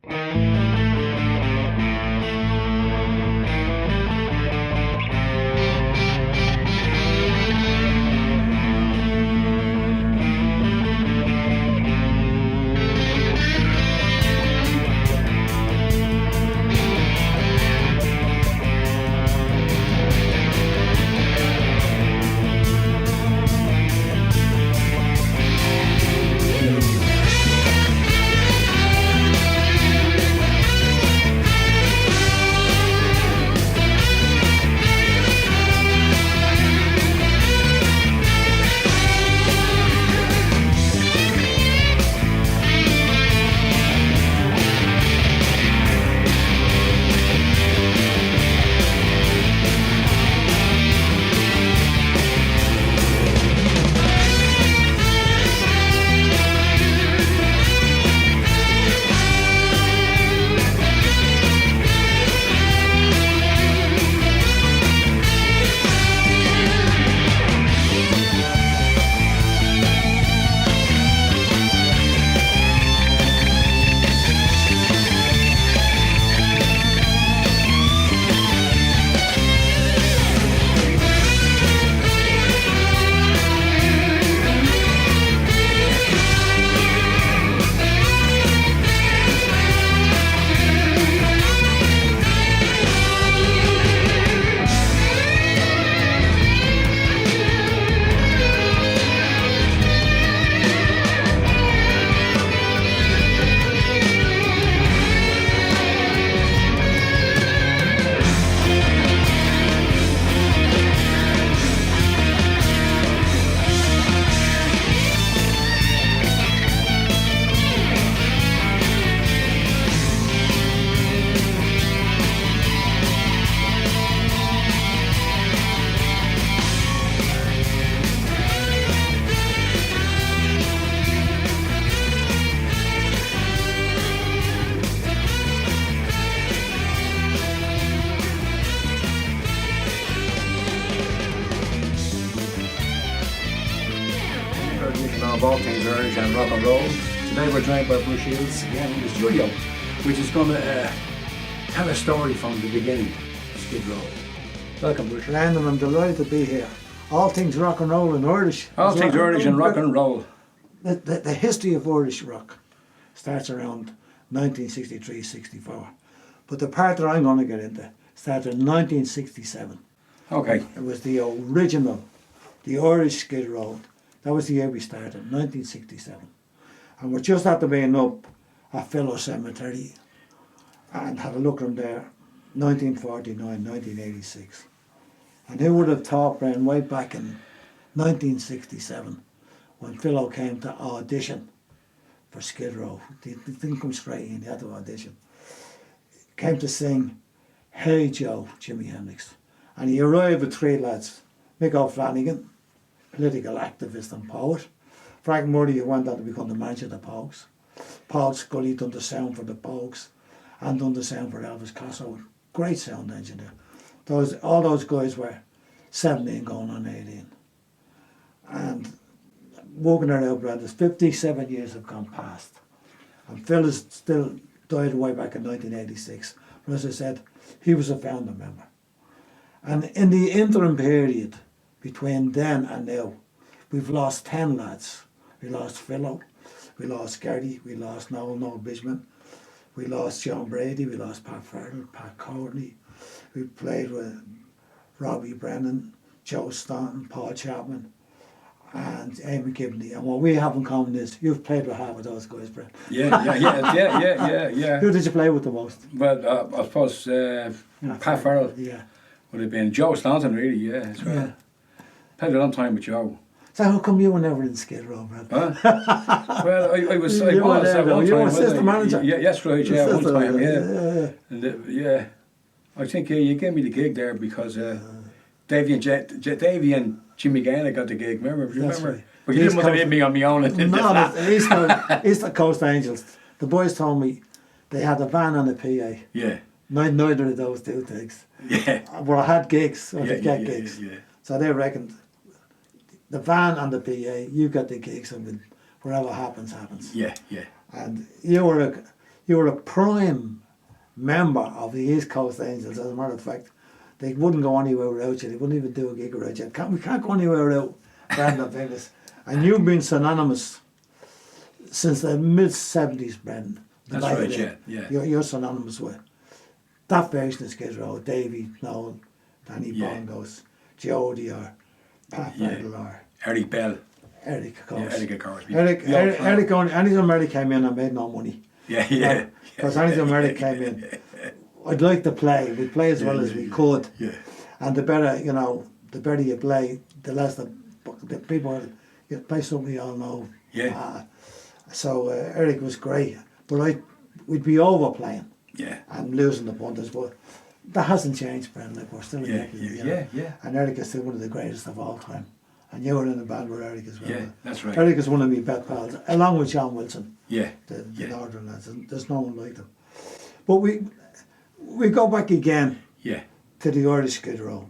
Of all things Irish and rock and roll. Today we're joined by Brush Shiels again in the studio, which is going to tell a story from the beginning, Skid Row. Welcome, Brush. Brendan, I'm delighted to be here. All things rock and roll and Irish. All things Irish and rock and roll. The history of Irish rock starts around 1963-64. But the part that I'm going to get into started in 1967. Okay. It was the original, the Irish Skid Row. That was the year we started, 1967. And we're just after being up at Fellow Cemetery and had a look around there, 1949, 1986. And who would have thought, Bren, way back in 1967, when Philo came to audition for Skid Row, they didn't come straight in, they had to audition, came to sing Hey Joe, Jimi Hendrix. And he arrived with three lads, Mick O'Flanagan, political activist and poet. Frank Murray, who went on to become the manager of the Pogues. Paul Scully done the sound for the Pogues and done the sound for Elvis Costello. Great sound engineer. All those guys were 17 going on 18. And walking around, brothers, 57 years have gone past. And Phil is still died way back in 1986. But as I said, he was a founder member. And in the interim period, between then and now, we've lost 10 lads. We lost Philo, we lost Gary, we lost Noel Bishman, we lost John Brady, we lost Pat Farrell, Pat Courtney. We played with Robbie Brennan, Joe Staunton, Paul Chapman, and Amy Gibney. And what we have in common is you've played with half of those guys, Brent. Yeah. Who did you play with the most? Well, I suppose Pat Farrell Yeah. would have been Joe Staunton, really, yeah, as well. Yeah. Played a long time with Joe. So how come you were never in Skid Row, Brent? Huh? Well, I was at You one were time. assistant manager. Yeah, yes, right, yeah, one time, yeah. Yeah. And, yeah, I think you gave me the gig there because Davey and Jimmy Gaynor got the gig, remember? Right. But you didn't want to leave me on my own. No, the East Coast Angels. The boys told me they had a van and a PA. Yeah. Neither of those two things. Yeah. But I had gigs, I could get gigs. Yeah. So they reckoned the van and the PA, you get the gigs, and whatever happens, happens. Yeah. And you were you were a prime member of the East Coast Angels. As a matter of fact, they wouldn't go anywhere without you. They wouldn't even do a gig without you. We can't go anywhere without Brendan Finglas. And you've been synonymous since the mid-70s, Brendan. That's right, yeah. You're synonymous with that version of Skid Row. Davey, Noel, Danny Bongos, Jody or Pat Vettel or Eric Bell. Eric, of course. Yeah, Eric, of course. Eric, anytime Eric came in, I made no money. Yeah. Because anytime Eric came in, I'd like to play. We'd play as well as we could. Yeah. And the better, the better you play, the less the people, you play something you all know. Yeah. So Eric was great. But we'd be overplaying. Yeah. And losing the punters. But that hasn't changed, Brendan. Like, we're still in Yeah. And Eric is still one of the greatest of all time. And you were in a band with Eric as well. Yeah, that's right. Eric is one of my best pals, along with John Wilson. Yeah. The Northern lads. There's no one like them. But we go back again. Yeah. To the Irish Skid Row.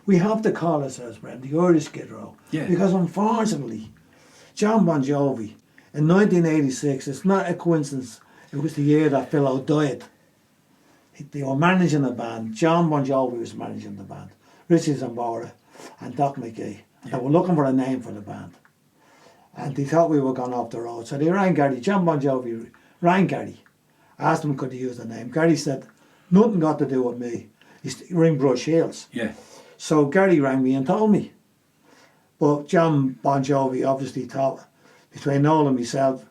We have to call ourselves, Brendan, the Irish Skid Row. Yeah. Because unfortunately, John Bon Jovi, in 1986, it's not a coincidence, it was the year that Phil died. They were managing a band. John Bon Jovi was managing the band. Richie Zambora and Doc McGee. They were looking for a name for the band. And they thought we were going off the road. So they rang Gary. John Bon Jovi rang Gary. Asked him could he use the name. Gary said, nothing got to do with me. He's ring Brush Shiels. Yeah. So Gary rang me and told me. But John Bon Jovi obviously thought, between Noel and myself,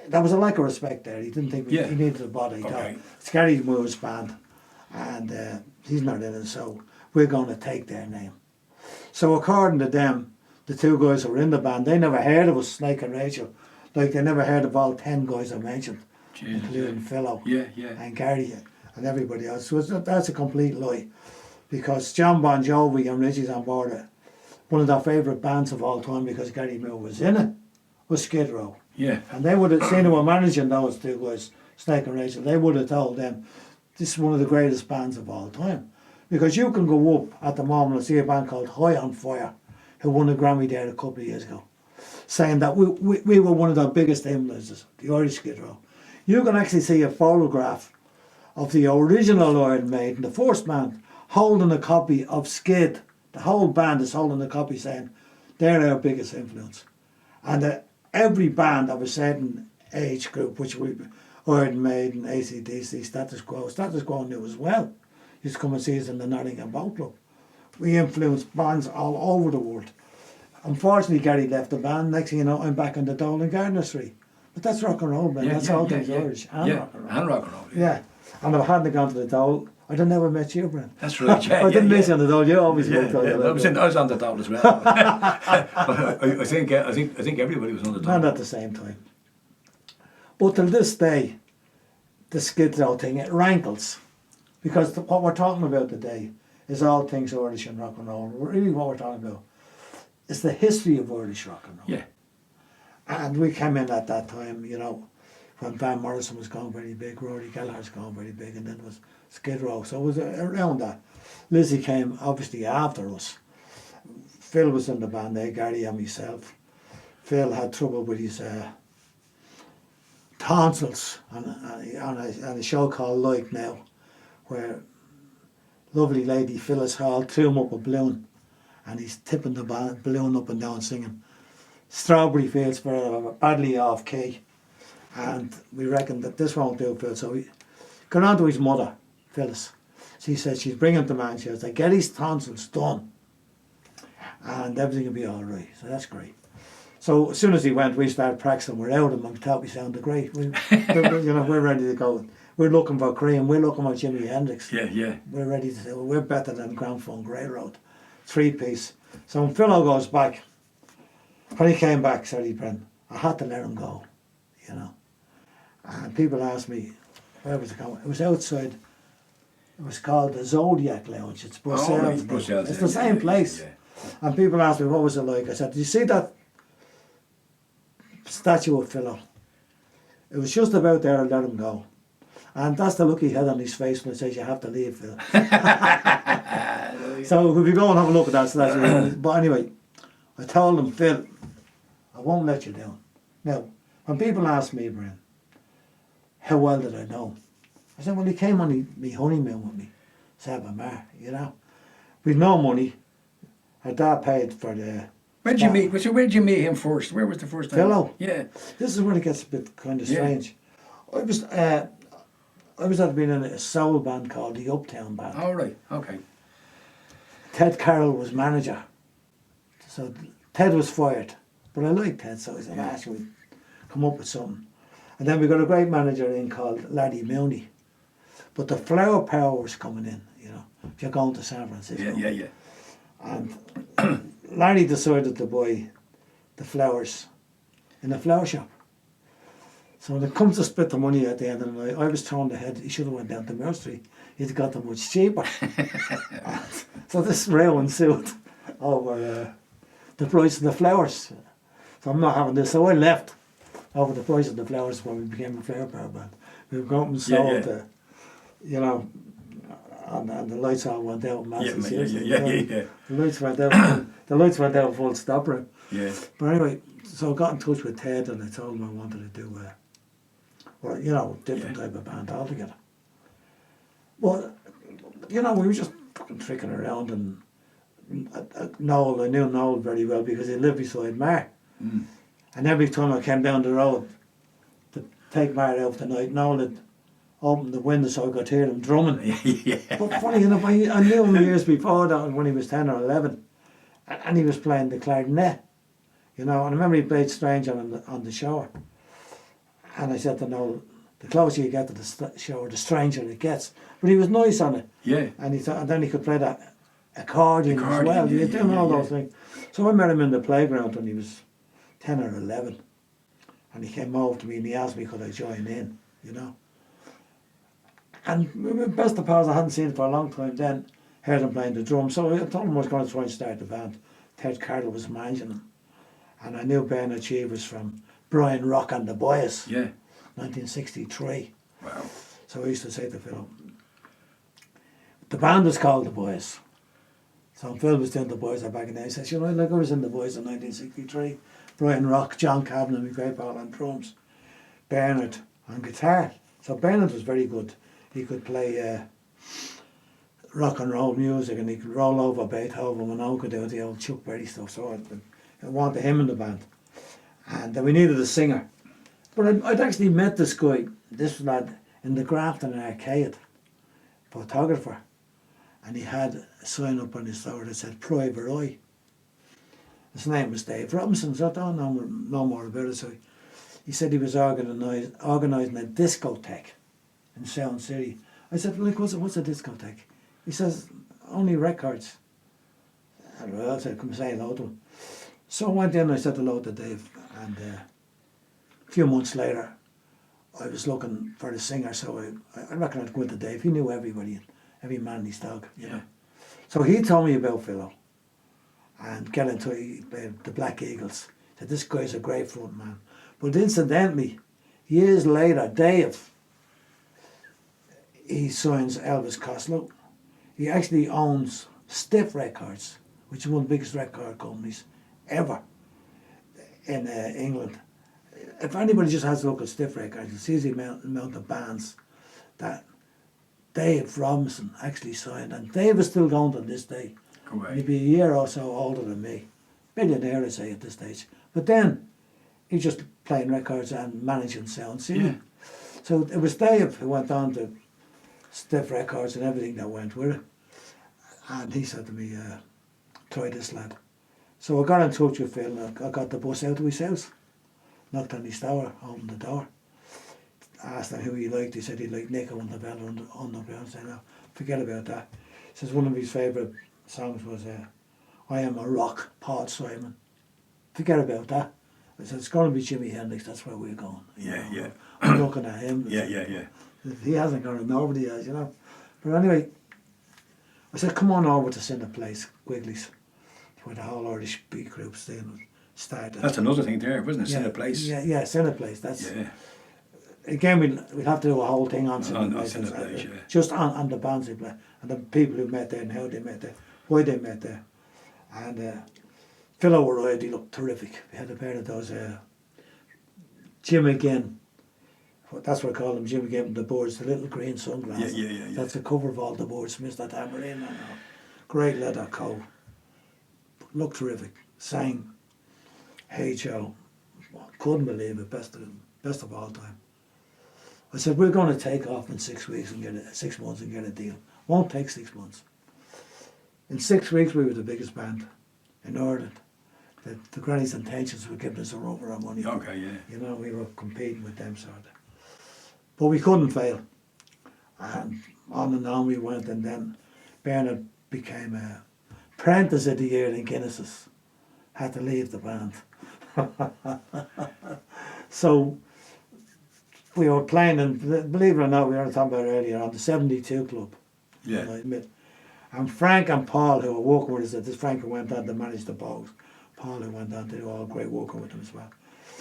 there was a lack of respect there. He didn't think he needed a body. He thought, it's Gary Moore's band. And he's not in it, so we're going to take their name. So according to them, the two guys who were in the band, they never heard of us, Snake and Rachel. Like they never heard of all 10 guys I mentioned, including Philo and Gary and everybody else. So that's a complete lie. Because John Bon Jovi and Richie Zambora, one of their favourite bands of all time because Gary Moore was in it, was Skid Row. Yeah. And they would have seen they were managing those two guys, Snake and Rachel, they would have told them, this is one of the greatest bands of all time. Because you can go up at the moment and see a band called High on Fire, who won a Grammy there a couple of years ago, saying that we were one of their biggest influences, the Irish Skid Row. You can actually see a photograph of the original Iron Maiden, the first band, holding a copy of Skid. The whole band is holding a copy saying they're our biggest influence. And every band of a certain age group, which we Iron Maiden, AC/DC, Status Quo knew as well, used to come and see us in the Nottingham Boat Club. We influenced bands all over the world. Unfortunately, Gary left the band. Next thing you know, I'm back on the Dole in Gardner Street. But that's rock and roll, man. That's all things Irish and rock and roll. And rock and roll. Yeah. And if I hadn't gone to the Dole, I'd have never met you, Brent. That's right. I didn't miss you on the Dole. You always looked on I was on the Dole as well. I think everybody was on the Dole. And at the same time. But till this day, the Skid Row thing, it rankles. Because what we're talking about today is all things Irish and rock and roll. Really what we're talking about is the history of Irish rock and roll. Yeah. And we came in at that time, when Van Morrison was going very big, Rory Gallagher's going very big, and then it was Skid Row. So it was around that. Lizzie came obviously after us. Phil was in the band there, Gary and myself. Phil had trouble with his tonsils on a show called Like Now, where lovely lady Phyllis Hall threw him up a balloon and he's tipping the balloon up and down singing Strawberry Fields for badly off key, and we reckon that this won't do, Phil. So we got on to his mother, Phyllis. She said she's bringing the man. She was like, get his tonsils done and everything will be all right. So that's great. So as soon as he went, we started practicing without him and thought we sounded great. We're ready to go. We're looking for Cream. We're looking for Jimi Hendrix. Yeah. We're ready to say, well, we're better than Grand Funk Railroad. 3-piece. So when Philo goes back, when he came back, sorry, Bren, I had to let him go, And people asked me, where was it going? It was outside. It was called the Zodiac Lounge. It's Brussels. It's the same place. Yeah. And people asked me, what was it like? I said, did you see that statue of Philo? It was just about there to let him go. And that's the look he had on his face when it says, you have to leave, Phil. So if we go and have a look at that statue. But anyway, I told him, Phil, I won't let you down. Now, when people ask me, Brian, how well did I know him? I said, well, he came on me honeymoon with me, Seb Mar, you know. We'd no money. Our dad paid for the... Where did you meet? So where did you meet him first? Where was the first time? Fellow. Yeah. This is where it gets a bit kind of strange. I was at being in a soul band called the Uptown Band. Oh, right. Okay. Ted Carroll was manager. So Ted was fired. But I liked Ted, so I said, should we come up with something? And then we got a great manager in called Laddie Mooney. But the flower power was coming in, you know, if you're going to San Francisco. Yeah. And Larry decided to buy the flowers in a flower shop. So when it comes to split the money at the end of the night, I was thrown the head, he should have went down to Mill Street. He'd got them much cheaper. So this row ensued over the price of the flowers. So I'm not having this. So I left over the price of the flowers when we became a flower power band. We were going and sold you know, and the lights all went out massive. Yeah. The lights went out. The lights went out full stop. Yeah. But anyway, so I got in touch with Ted and I told him I wanted to do different type of band altogether. Well, you know, we were just fucking tricking around, and Noel, I knew Noel very well because he lived beside Mar. Mm. And every time I came down the road to take Mar out tonight, Noel had opened the window so I could hear him drumming. Yeah. But funny enough, I knew him years before that when he was 10 or 11, and he was playing the clarinet, you know. And I remember he played Stranger on the Shore, and I said to Noel, the closer you get to the shore, the stranger it gets. But he was nice on it. Yeah. And then he could play that accordion as well. He was doing all those things. So I met him in the playground when he was 10 or 11. And he came over to me and he asked me could I join in, you know. And best of pals, I hadn't seen him for a long time then, heard him playing the drums. So I told him I was going to try and start the band. Ted Carroll was managing him. And I knew Bernard Cheevers from Brian Rock and the Boys. Yeah. 1963. Wow. So I used to say to Phil, the band was called The Boys. So Phil was doing The Boys back in the day. He says, you know, like I was in The Boys in 1963. Brian Rock, John Kavanagh, my great pal on drums. Bernard on guitar. So Bernard was very good. He could play rock and roll music and he could roll over Beethoven and I could do the old Chuck Berry stuff. So I wanted him in the band. And we needed a singer. But I'd actually met this guy, this lad, in the Grafton Arcade, photographer, and he had a sign up on his door that said Private Eye. His name was Dave Robinson, so I don't know more about it. So he said he was organising a discotheque in Sound City. I said, like, what's a discotheque? He says, only records. I said, come say hello to him. So I went in and I said hello to Dave, and a few months later, I was looking for the singer, so I reckon I'd go into Dave. He knew everybody, every man in his dog, you know. So he told me about Philo and get into the Black Eagles. Said, this guy's a great front man. But incidentally, years later, Dave, he signs Elvis Costello. He actually owns Stiff Records, which is one of the biggest record companies ever in England. If anybody just has a look at Stiff Records, you see the amount of bands that Dave Robinson actually signed. And Dave is still going to this day. He'd be a year or so older than me. Billionaire, I say, at this stage. But then, he's just playing records and managing Sound City. Yeah. So it was Dave who went on to Stiff Records and everything that went with it. And he said to me, try this lad. So I got in touch with Phil and I got the bus out to his house. Knocked on his door, opened the door. Asked him who he liked. He said he liked Nico and the Bell Underground. I said, no, forget about that. He says one of his favourite songs was I Am a Rock, Paul Simon. Forget about that. I said, it's going to be Jimi Hendrix, that's where we're going. Yeah. I'm looking at him. Yeah. He hasn't got it, nobody has, you know. But anyway, I said, come on over to Cinema Place, Quigley's, where the whole Irish beat group started. That's another thing there, wasn't it? Cinema Place. Yeah, Cinema Place. That's again, we'd have to do a whole thing on Cinema Place. Just on the bands they play and the people who met there and how they met there, why they met there. And Phil O'Reilly looked terrific. We had a pair of those Jim again, That's what I call them. Jimmy gave them the boards, the little green Yeah, sunglasses. yeah. That's the cover of all the boards. Mr. Tambourine and all. Great leather coat. Looked terrific. Sang. Hey Joe. Couldn't believe it. Best of all time. I said, we're going to take off in 6 weeks and get 6 months and get a deal. Won't take 6 months. In 6 weeks, we were the biggest band in Ireland. The Granny's intentions were giving us a run for our money. Okay, yeah. You know, we were competing with them sort of. But we couldn't fail. And on we went, and then Bernard became a apprentice of the year in Guinness's. Had to leave the band. So we were playing, and believe it or not, we were talking about earlier, on the 72 Club. Yeah. I admit. And Frank and Paul, who were working with us at this, Frank who went on to manage the Bogs, Paul who went on to do all great working with them as well.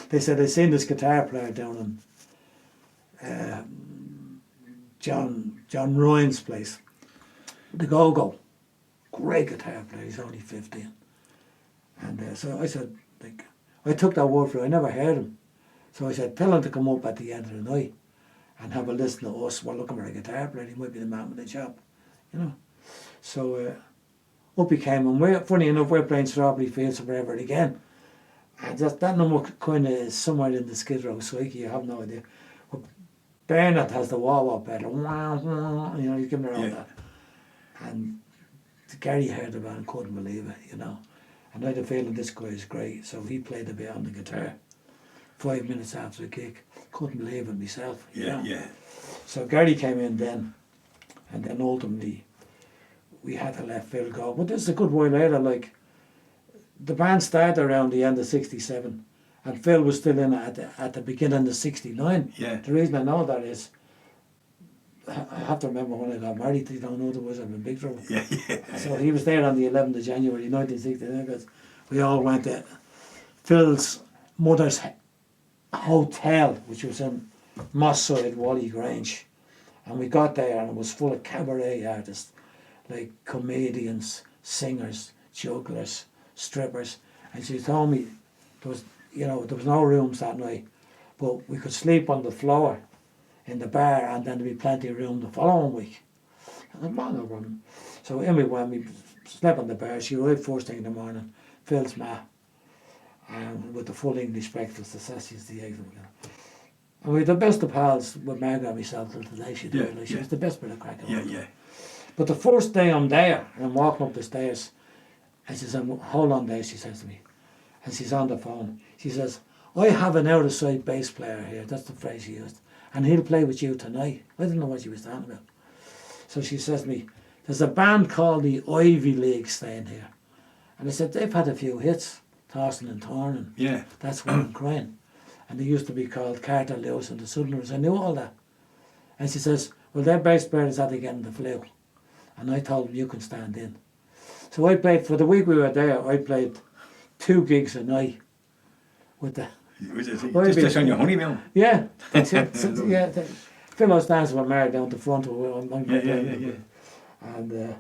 They said they seen this guitar player down in John Ryan's place, the Go-Go. Great guitar player, he's only 15. And so I said, like, I took that word for it, I never heard him. So I said, tell him to come up at the end of the night and have a listen to us. We're looking for a guitar player, he might be the man with the job, you know. So up he came, and funny enough, we're playing Strawberry Fields Forever again. And that number kind of is somewhere in the Skid Row psyche, I have no idea. But Bernard has the wah-wah pedal, wah, wah, you know, he's giving around that. And Gary heard about it and couldn't believe it, you know. And I had a feeling this guy is great, so he played a bit on the guitar. 5 minutes after the gig, couldn't believe it myself. Yeah. So Gary came in then, and then ultimately we had to let Phil go. But this is a good while later, like, the band started around the end of 67, and Phil was still in at the beginning of 69. Yeah. The reason I know that is, I have to remember when I got married, you don't know there was, I'm in big trouble. Yeah. So he was there on the 11th of January 1969, because we all went to Phil's mother's hotel, which was in Moss-side, Wally Grange. And we got there, and it was full of cabaret artists, like comedians, singers, jugglers, strippers. And she told me there was no rooms that night, but we could sleep on the floor in the bar, and then there'd be plenty of room the following week. I said, man, no problem. So in we went, we slept on the bar. She arrived first thing in the morning, Phil's ma, with the full English breakfast, the sausages, the eggs. And we had the best of pals with Margaret and myself till today. She did. She was the best bit of crack. Yeah. But the first day I'm there, and I'm walking up the stairs, and she says, hold on there, she says to me. And she's on the phone. She says, I have an out-of-sight bass player here. That's the phrase she used. And he'll play with you tonight. I didn't know what she was talking about. So she says to me, there's a band called the Ivy League staying here. And I said, they've had a few hits, tossing and turning. Yeah. That's why I'm crying. And they used to be called Carter Lewis and the Southerners. I knew all that. And she says, well, their bass player is after getting the flu. And I told them, you can stand in. So I played, for the week we were there, I played 2 gigs a night with the... Was it just on your honeymoon? Yeah. That's it. Phil was dancing with Mary down the front of Yeah. And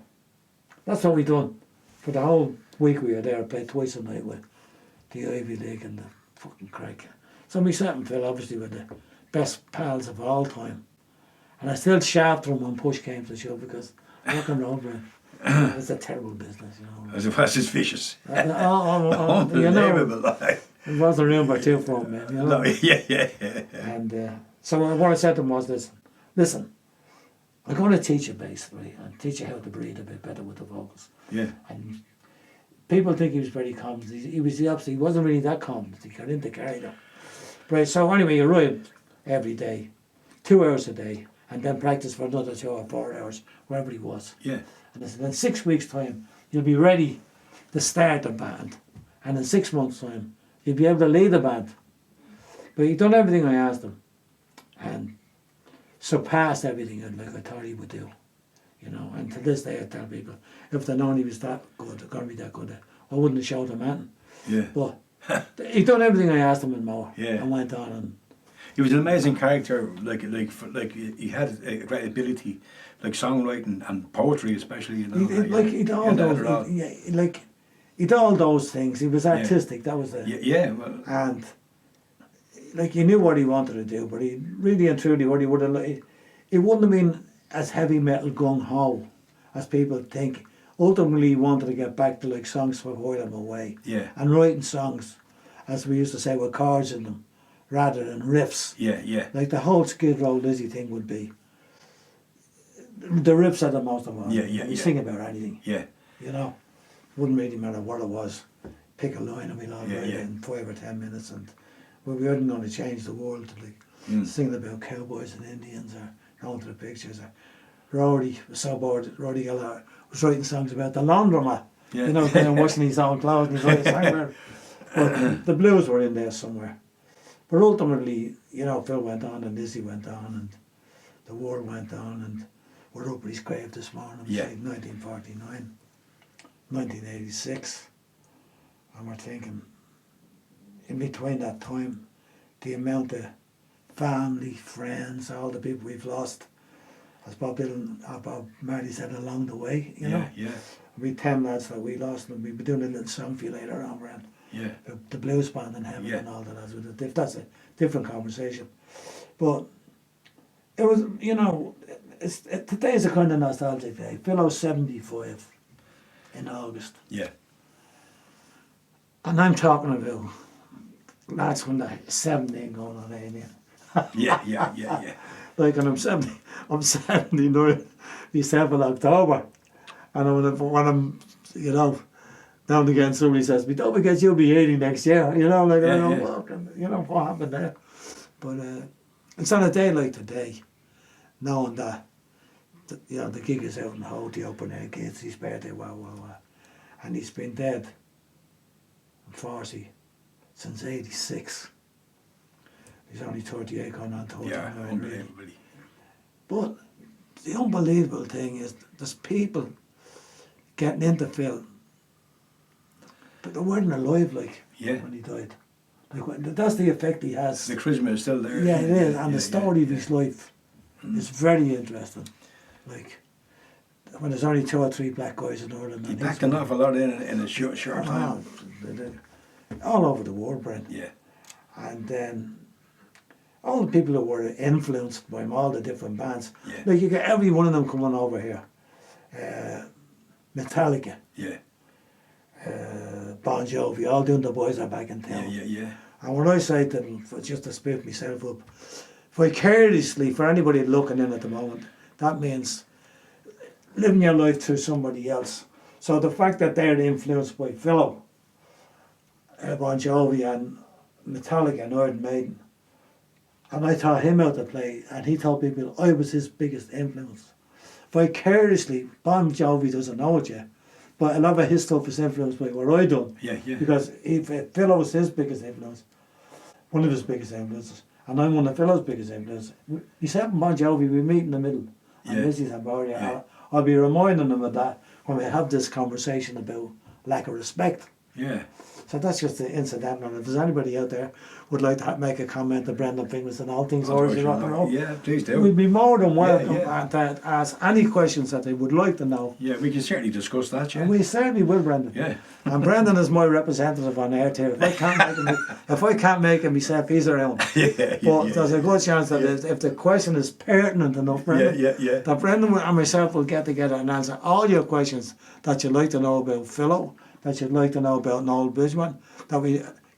that's what we done. For the whole week we were there, I played twice a night with the Ivy League and the fucking crack. So myself and Phil obviously were the best pals of all time. And I still shafted him when push came to shove, because rock and roll, it's a terrible business, you know. As it was, it's vicious. Unbelievable. It wasn't room for two for him, man. You know? No, yeah. And so what I said to him was this: listen, I'm going to teach you bass, right, and teach you how to breathe a bit better with the vocals. Yeah. And people think he was very confident. He was the opposite. He wasn't really that confident. He got into carry that. Right. So anyway, he arrived every day, 2 hours a day, and then practice for another 2 or 4 hours wherever he was. Yeah. And I said, in 6 weeks' time, you'll be ready to start a band, and in 6 months' time, you'll be able to lead a band. But he done everything I asked him, and surpassed everything I thought he would do. You know, and to this day I tell people, if they'd known he was that good, going to be that good, I wouldn't have showed him anything. Yeah. But he done everything I asked him and more. Yeah. And went on. And he was an amazing character. Like he had a great ability, like songwriting and poetry, especially. You know, he'd all those things. He was artistic. That was the. Yeah. Well. And like he knew what he wanted to do, but he really and truly what he would have liked, it wouldn't have been as heavy metal gung ho as people think. Ultimately, he wanted to get back to like songs for While I'm Away, Yeah. and writing songs, as we used to say, with chords in them, rather than riffs. Yeah, yeah. Like the whole Skid Row Lizzie thing would be. The riffs are the most important. Yeah, yeah, You yeah. sing about anything, Yeah. you know. Wouldn't really matter what it was. Pick a line and we'll all Yeah, write it yeah. in 5 or 10 minutes, and we weren't going to change the world to like singing about cowboys and Indians or going to the pictures. Or Rory was so bored. Rory Gallagher was writing songs about the laundromat. Yeah. You know, kind of washing his own clothes and he's writing songs about it. But the blues were in there somewhere. But ultimately, you know, Phil went on and Lizzie went on and the world went on, and we're up at his grave this morning. Yeah. 1949, 1986. And we're thinking, in between that time, the amount of family, friends, all the people we've lost, as Bob Marley said, along the way, you know. Yeah. We 10 lads that we lost, and we'll be doing a little song for you later on, Brent. Yeah. The blues band in heaven Yeah. and all that. That's a different conversation. But it was, you know, today's a kind of nostalgic day. Phil was 75 in August. Yeah. And I'm talking about lads when they're 17 going on 18. Yeah. Like, and I'm 79 myself in October. And when I'm, you know, down again, somebody says, "We don't forget you'll be 80 next year." You know, like, Yeah, I know, yeah. well, you know, what happened there. But it's on a day like today, knowing that, you know, the gig is out in Hull, the open air gigs, his birthday, and he's been dead, 40, since 86. He's only 38 going on 39. Yeah. really. Unbelievably. But the unbelievable thing is there's people getting into Phil, but they weren't alive like Yeah. when he died. Like that's the effect he has. The charisma is still there. Yeah, it is, and Yeah, the story of yeah. his life is very interesting. Like when there's only 2 or 3 black guys in Ireland. He and packed he's an awful lot in a short Ah, time. all over the world, Brent. Yeah. And then all the people who were influenced by him, all the different bands. Yeah. Like you get every one of them coming over here. Metallica, Yeah. Bon Jovi, all doing The Boys Are Back in Town. Yeah. And what I say to them, just to split myself up, vicariously, for anybody looking in at the moment, that means living your life through somebody else. So the fact that they're influenced by Philo, Bon Jovi and Metallica and Iron Maiden, and I taught him how to play, and he told people I was his biggest influence. Vicariously, Bon Jovi doesn't know it yet, but a lot of his stuff is influenced by what I done. Yeah. Because Philo was his biggest influence, one of his biggest influences, and I'm one of Philo's biggest influences. Myself and Bon Jovi, we meet in the middle, and Yeah. Lizzie's and Barry. Yeah. I'll be reminding them of that when we have this conversation about lack of respect. Yeah. So that's just the incidental. And if there's anybody out there would like to make a comment to Brendan Finglas and all things Irish and rock and roll, Yeah, please do. we'd be more than welcome yeah. to ask any questions that they would like to know. Yeah, we can certainly discuss that, yeah. And we certainly will, Brendan. Yeah. And Brendan is my representative on air here. If I can't make him myself, he's around. Yeah. But there's a good chance that if the question is pertinent enough, Brendan, Yeah. that Brendan and myself will get together and answer all your questions that you'd like to know about Philo, that you'd like to know about Noel Bridgman,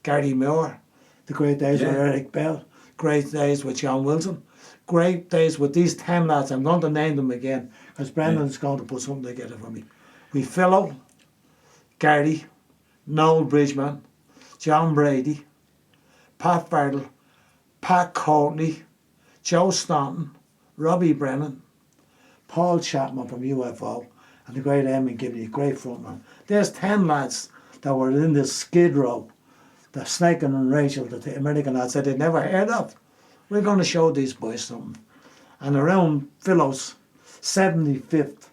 Gary Moore, the great days with Eric Bell, great days with John Wilson, great days with these 10 lads. I'm going to name them again because Brendan's going to put something together for me. We Philo, Gary, Noel Bridgman, John Brady, Pat Farrell, Pat Courtney, Joe Staunton, Robbie Brennan, Paul Chapman from UFO, and the great Eamon Gibney, great frontman. There's 10 lads that were in this Skid Row, the Snake and Rachel, the American lads that they'd never heard of. We're going to show these boys something. And around Philo's 75th,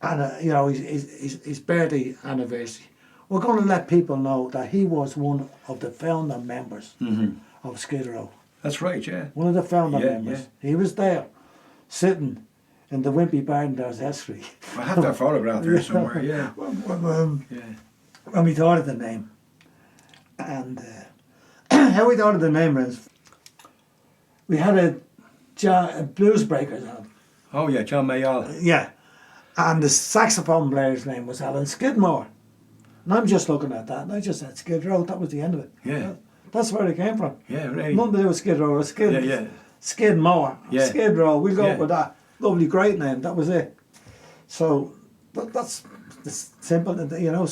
and you know, his birthday anniversary, we're going to let people know that he was one of the founder members of Skid Row. That's right, yeah. One of the founder Yeah, members. He was there, sitting in the Wimpy Barn there's Estuary. I have that photograph there somewhere, yeah. When we thought of the name. And how we thought of the name is, we had a blues breakers on. Oh yeah, John Mayall. Yeah. And the saxophone player's name was Alan Skidmore. And I'm just looking at that, and I just said Skid Row, that was the end of it. Yeah. That's where it came from. Yeah, really. Nothing to do with Skid Row, or Skidmore, Yeah. Skid Row, we'll go Yeah. with that. Lovely, great name, that was it. So, that's simple, you know,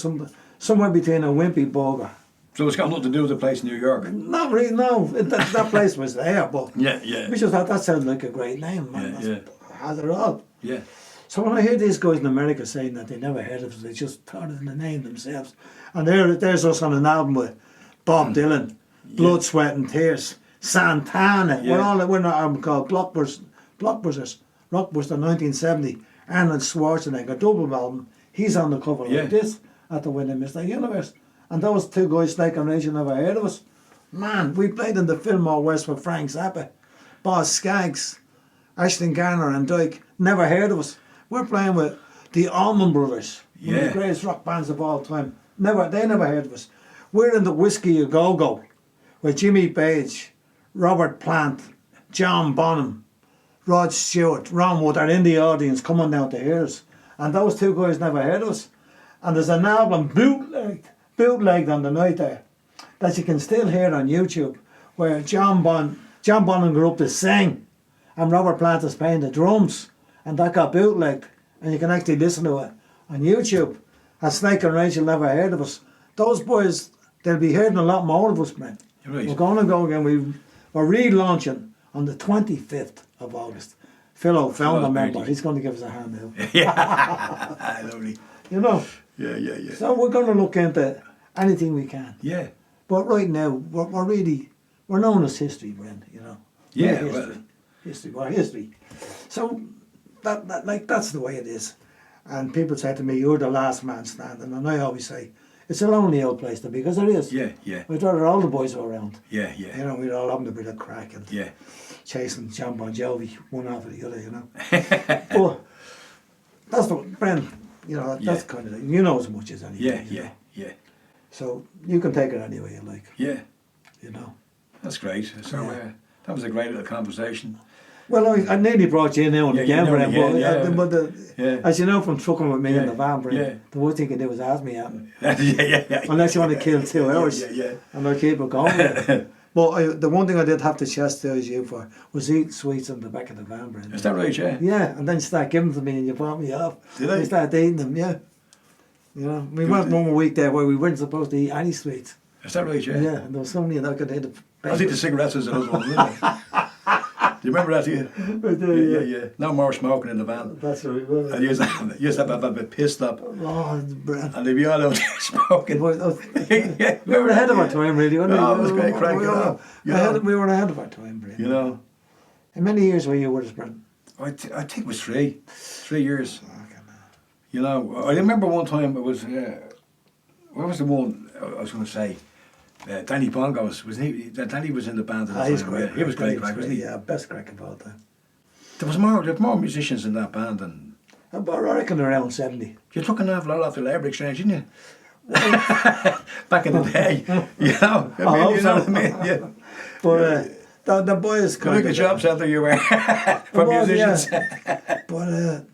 somewhere between a wimpy bugger. So it's got nothing to do with the place in New York. Not really, no, that place was there, but Yeah. we just thought that sounded like a great name, man. Yeah, Has it all. Yeah. So when I hear these guys in America saying that they never heard of us, they just thought of the name themselves. And there's us on an album with Bob Dylan, Blood, Sweat and Tears, Santana. Yeah. We're on an album called Blockbusters, Rockbuster 1970, Arnold Schwarzenegger, double album. He's on the cover Yeah. like this at the Winning Mr. Universe. And those two guys, Snake and Rachel, never heard of us. Man, we played in the Fillmore West with Frank Zappa, Boss Skaggs, Ashton Garner and Dyke, never heard of us. We're playing with the Allman Brothers, one of Yeah. the greatest rock bands of all time. They never heard of us. We're in the Whiskey A Go Go with Jimmy Page, Robert Plant, John Bonham, Rod Stewart, Ron Wood are in the audience coming down to hear us. And those two guys never heard of us. And there's an album bootlegged on the night there that you can still hear on YouTube, where John Bonham grew up to sing and Robert Plant is playing the drums, and that got bootlegged, and you can actually listen to it on YouTube. And Snake and Rachel never heard of us. Those boys, they'll be hearing a lot more of us, man. Right. We're going to go again. We're relaunching on the 25th of August. Philo, founder member, he's going to give us a hand out. Yeah. Lovely. You know. Yeah. So we're going to look into anything we can. Yeah. But right now, we're known as history, Bren, you know. Yeah, We're well. We're history. So that's the way it is. And people say to me, you're the last man standing. And I always say, it's a lonely old place to be, because it is. Yeah. We'd rather all the boys were around. Yeah. You know, we're all having a bit of crack and Yeah. chasing John Bon Jovi one after the other, you know. But that's the, Bren, you know, that's kind of, you know as much as anything. Yeah. So you can take it any way you like, Yeah. you know. That's great. So that was a great little conversation. Well, I nearly brought you in now and Yeah, again, you know, Bren, yeah. but as you know from trucking with me in the van, Bren, Yeah. the worst thing you can do is ask me out. Yeah. Unless you want to kill 2 hours. Yeah. And I'll keep it going. But the one thing I did have to chastise you for was eating sweets in the back of the van, Bren. Is that right, yeah? Yeah, and then you start giving them to me and you brought me off. Did I? You started eating them, yeah. You know, we went one more week there where we weren't supposed to eat any sweets. Is that right, yeah? Yeah, and there was so many and I could hit I think the cigarettes was another one, wasn't it? Do you remember that? Yeah. No more smoking in the van. That's right. Well, And you used to have a bit pissed up. oh, Bren. And they'd be all out there smoking. We were ahead of our time, really, weren't we? No, it was great crack, We you know. we were ahead of our time, Bren. You know, How many years were you with us, Bren? I think it was 3 years. You know, I remember one time it was, what was the one I was going to say? Danny Bongos, wasn't he? Danny was in the band at the He's time. great. Yeah. He was great, wasn't he? Yeah, best crack of all time. There was more musicians in that band than... I reckon around 70. You took an awful lot off the labour exchange, didn't you? Back in the day, you know. You know what I mean? Yeah. But the boys Look at the job centre you were for musicians. Yeah. But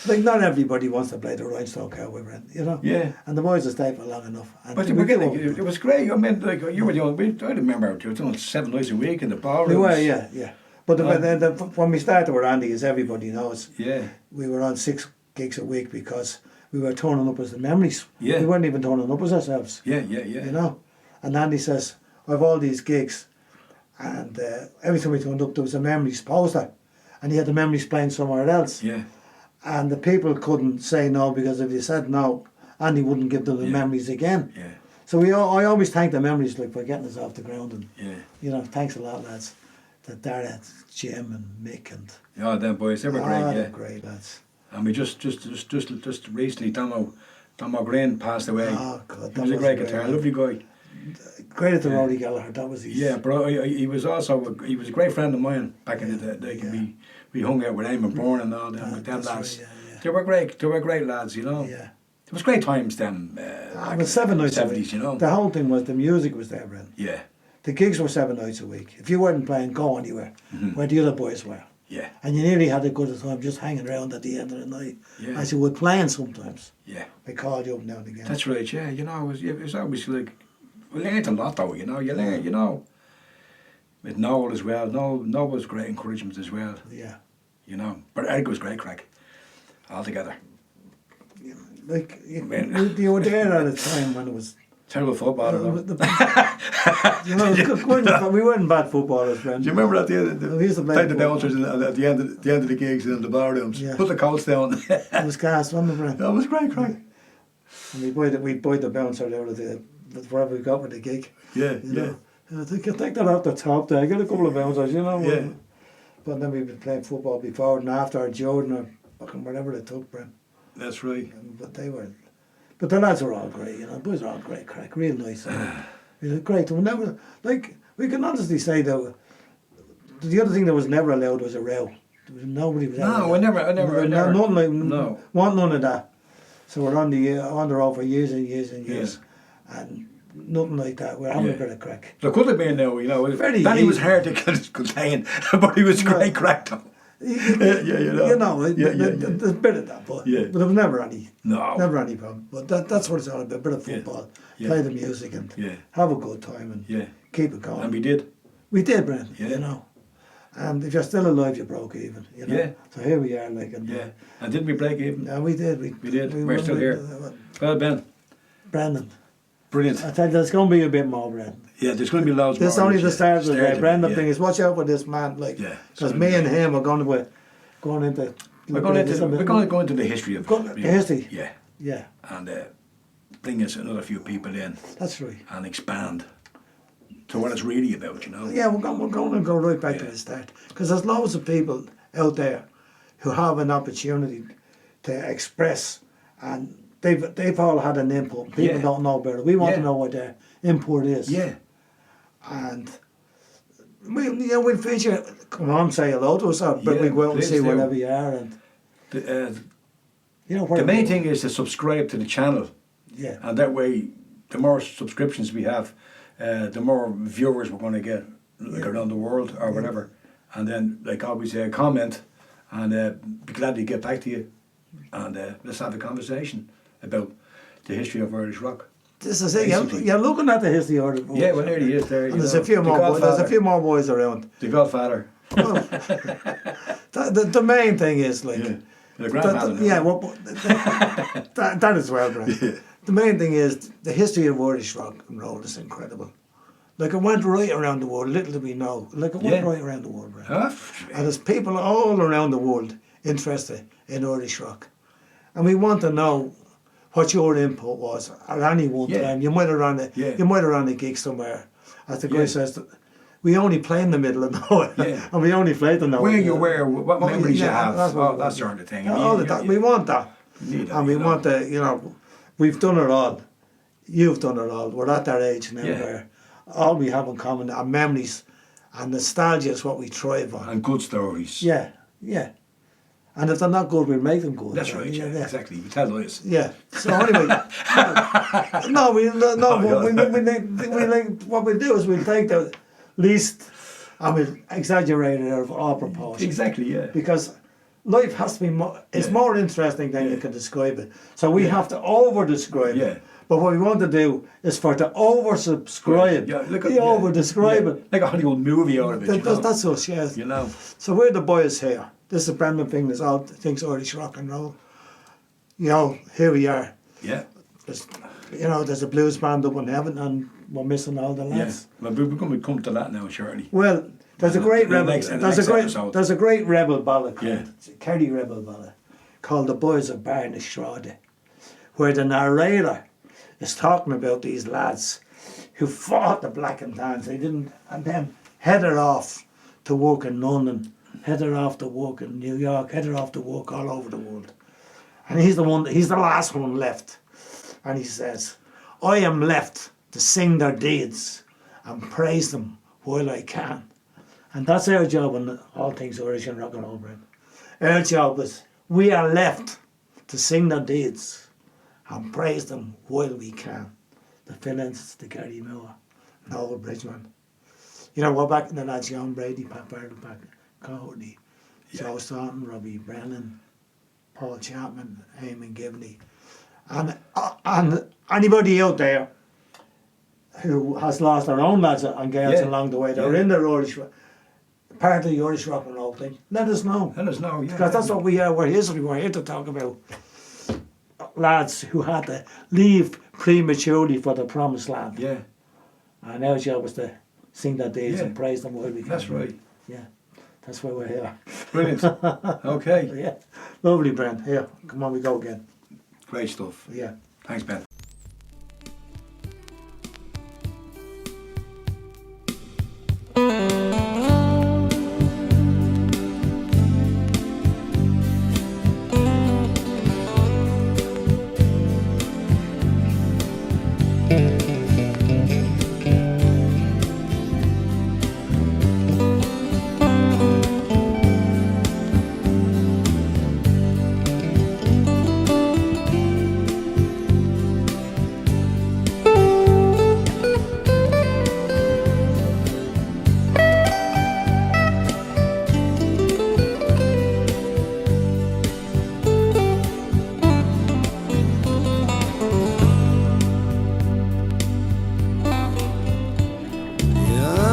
like not everybody wants to play the Rhinestone Cowboy, Bren, you know. Yeah. And the boys will stay for long enough. And But the beginning, it was great. I mean, like you were young. I remember you were doing 7 nights a week in the ballrooms. we were, yeah. But when we started with Andy, as everybody knows, Yeah. we were on 6 gigs a week because we were turning up as the Memories. Yeah. We weren't even turning up as ourselves. Yeah. You know. And Andy says, I have all these gigs, and every time we turned up, there was a Memories poster, and he had the Memories playing somewhere else. Yeah. And the people couldn't say no, because if you said no, Andy wouldn't give them the Memories again. Yeah. So I always thank the Memories like for getting us off the ground, and you know, thanks a lot, lads. That Dara, Jim and Mick and Them boys, they were great. Yeah. they're great lads. And we just recently, Tomo Green passed away. Oh God, He was a great guitar, lovely guy. Great at the Roddy Gallagher, that was his. Yeah, but he was a great friend of mine back in the day. We hung out with Eamon Bourne and all them, with them lads. Right, yeah. They were great lads, you know. Yeah. It was great times then. It was 7 nights a 70s, week. you know. The whole thing was the music was there, Bren. Yeah. the gigs were 7 nights a week. If you weren't playing, go anywhere, where the other boys were. Yeah. And you nearly had a good time just hanging around at the end of the night. Yeah. As you were playing sometimes. Yeah. They called you up now and again. That's right, yeah. You know, it was always like, we learned a lot though, you know. You learn, you know. With Noel as well. Noel was great encouragement as well. Yeah. You know. But Eric was great crack. Altogether. Like, you were there at a time when it was... Terrible footballer though. You know, we weren't bad footballers, Brendan. Do you remember at the end We used to play the bouncers at the end of the gigs in the bar rooms? Yeah. Put the coats down. It was gas, wasn't it, Brendan? That was great crack. And we'd buy the bouncer out of the wherever we got with the gig. Yeah, You yeah. know? And I think you take that off the top there, get a couple of bouncers, you know. Yeah. But then we've been playing football before and after, or Jordan or fucking whatever they took, Brendan. That's right. But the lads were all great, you know. The boys were all great crack, real nice. It was great. We never, like, we can honestly say that the other thing that was never allowed was a row. There was nobody was No, I never. Nothing like, No. want none of that. So we're on the road for years and years and years, and nothing like that. We're having a bit of crack. There could have been now, you know. Very Danny was easy. hard to contain, but he was great crack though. Yeah, you know. You know, Yeah. there's a bit of that, but there was never any problem. But that's what it's all about, a bit of football, play the music and have a good time and keep it going. And we did. We did, Brendan, you know. And if you're still alive, you broke even, you know. Yeah. So here we are, like. And, And didn't we break even? Yeah, we did. We did. We're still here. Well, Ben. Brendan. Brilliant. I tell you, there's going to be a bit more, Brendan. Yeah, there's going to be loads more. This is only the start of the day. Brendan yeah. thing is, watch out for this man, like. Yeah. Because me and him are going to be going into... We're going to go into the history of the history? Yeah. Yeah. And bring us another few people in. That's right. And expand to what it's really about, you know. Yeah, we're going to go right back to the start. Because there's loads of people out there who have an opportunity to express, and they've all had an input. People don't know about it. We want to know what their input is. Yeah. And we'll feature, come on, say hello to us, but we go out and see wherever you are. And the main thing is to subscribe to the channel. Yeah. And that way, the more subscriptions we have, the more viewers we're going to get around the world or whatever. And then, like always, comment and be glad to get back to you. And let's have a conversation about the history of Irish rock. This is it. You're looking at the history of it. Yeah, well, there he is there. And there's a few more boys. There's a few more boys around. The Godfather. Well, the main thing is like. Yeah. The grandfather. That as well, Brian. Yeah. The main thing is the history of Irish rock and roll is incredible. Like it went right around the world. Little do we know. Like it went right around the world, Brian. And there's people all around the world interested in Irish rock, and we want to know what your input was at any one time. You might have run a gig somewhere, as the guy says. We only play in the middle of nowhere, and we only play the nowhere. Where you were, what memories you have, that sort of thing. All of that. We want that, and we want the. You know, we've done it all. You've done it all. We're at that age now where all we have in common are memories, and nostalgia is what we thrive on. And good stories. Yeah, yeah. And if they're not good, we'll make them good. That's right. Yeah, exactly. We tell lies. Yeah. So anyway, what we do is we take the least and we exaggerate it out of all proportion. Exactly. Yeah. Because life has to be more. It's more interesting than you can describe it. So we have to over-describe it. But what we want to do is for to over-subscribe. Over-describe it. Like a Hollywood movie out of it. That's us. Yeah. You know. So we're the boys here. This is Brendan Finglas, all things Irish rock and roll. You know, here we are. Yeah. There's a blues band up in heaven, and we're missing all the lads. Yeah. Well, we're going to come to that now, shortly. Well, there's a great rebel. There's a great rebel ballad. It's a Kerry rebel ballad called "The Boys of Barnashrawda," where the narrator is talking about these lads who fought the Black and Tans. They didn't, and then headed off to work in London. Headed off to work in New York, headed off to work all over the world. And he's the last one left. And he says, I am left to sing their deeds and praise them while I can. And that's our job in all things Irish and rock and roll, Brendan. Our job is, we are left to sing their deeds and praise them while we can. The Philins, the Gary Moore, Noel Bridgman. You know, we're back in the lads, John Brady, Pat Bartle, Pat Courtney, Joe Staunton, Robbie Brennan, Paul Chapman, Eamon Gibney, and anybody out there who has lost their own lads and girls along the way, they're in the Irish, part of the Irish rock and roll thing, let us know. Let us know, yeah. Because that's what we are, we're history, we're here to talk about lads who had to leave prematurely for the promised land. Yeah. And our job was to sing their days and praise them while we can. That's right. Yeah, that's why we're here. Brilliant. Okay. Yeah, lovely, Brent. Here, come on, we go again. Great stuff. Yeah. Thanks, Ben.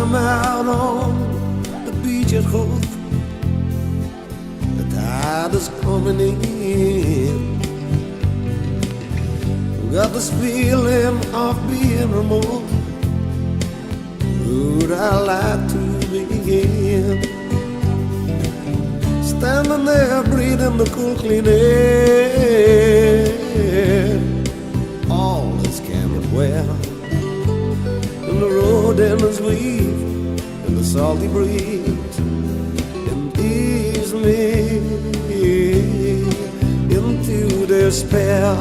I'm out on the beach at Hove. The tide is coming in. Got this feeling of being remote. Would I like to begin? Standing there breathing the cool clean air. All is can't wear. And the road ends weave in the salty breeze and ease me into despair.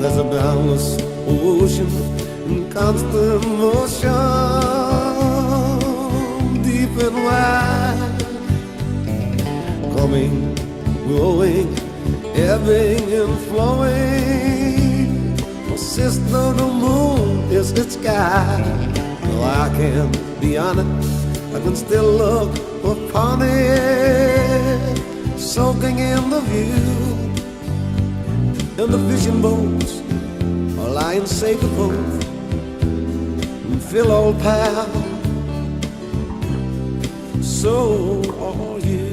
There's a boundless ocean in constant motion, deep and wide, coming, going, ebbing and flowing. Sister, the moon is its sky. Though I can be on it, I can still look upon it, soaking in the view. And the fishing boats are lying safe at home. And Phil, old pal, so are you.